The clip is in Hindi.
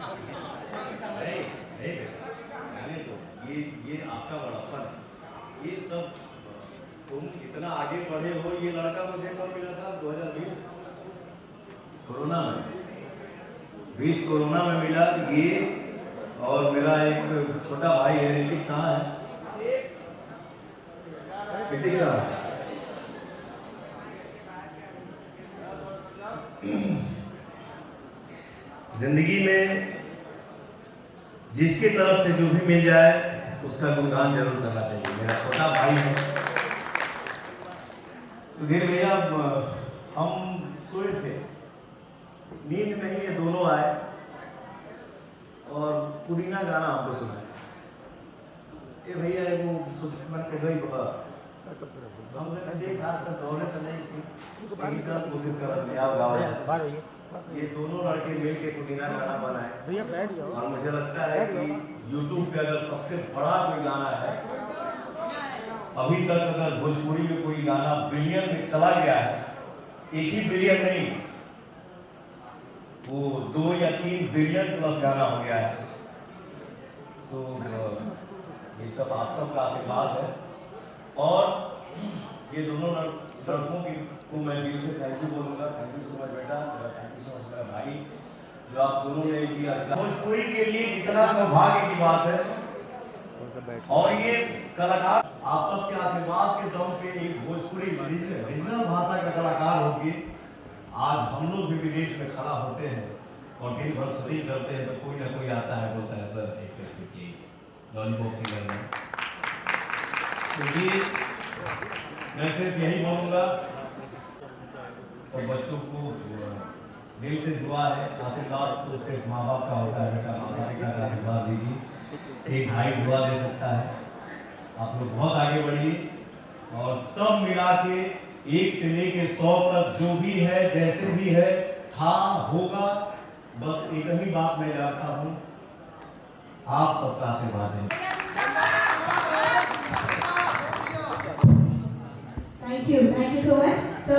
नहीं नहीं बेटा, जाने दो। ये आपका बड़प्पन है। ये सब तुम इतना आगे बढ़े हो। ये लड़का मुझे कब मिला था? 2020 कोरोना में। 20 कोरोना में मिला ये। और मेरा एक छोटा भाई है ऋतिक, कहाँ है? ऋतिक कहाँ है? जिंदगी में जिसकी तरफ से जो भी मिल जाए उसका गुणगान जरूर करना चाहिए। मेरा छोटा भाई है सुधीर भैया। हम सोए थे, नींद में ही ये दोनों आए और पुदीना गाना हमको सुनाया। ये भैया वो सोच मन के भाई बाबा हमने देखा तो दौड़े तो नहीं थी, लेकिन चल कोशिश कर रहे आप गाओ। ये दोनों लड़के मिल के पुदीना गाना बनाए भैया बैठ जाओ। और मुझे लगता है कि YouTube पे अगर सबसे बड़ा कोई गाना है अभी तक, अगर भोजपुरी में कोई गाना बिलियन में चला गया है, एक ही बिलियन नहीं, वो 2 या 3 बिलियन प्लस गाना हो गया है। तो ये सब आप सबका आशीर्वाद है। और ये दोनों लड़कों को मैं दिल से थैंक यू बोलूँगा। थैंक यू सो मच बेटा, थैंक यू सो मच मेरा भाई, जो आप दोनों ने किया। भोजपुरी के लिए कितना सौभाग्य की बात है। और ये कलाकार आप सबके आशीर्वाद के दम पे एक भोजपुरी रीजनल भाषा का कलाकार होके आज हम लोग भी विदेश में खड़ा होते हैं और दिन भर शूटिंग करते हैं तो कोई ना कोई आता है, बोलता है सर एक सेल्फी प्लीज लॉलीपॉप सिंगर में। तो ये मैं सिर्फ यही बोलूँगा, तो बच्चों को दिल से दुआ है। आशीर्वाद तो सिर्फ माँ बाप का होता है बेटा, माता पिता का आशीर्वाद लीजिए। एक भाई दुआ दे सकता है। आप लोग बहुत आगे बढ़िए और सब मिला के 1 से लेके 100 तक जो भी है, जैसे भी है, था होगा। बस एक ही बात मैं जानता हूँ, आप सबका आशीर्वाद है। Thank you so much. So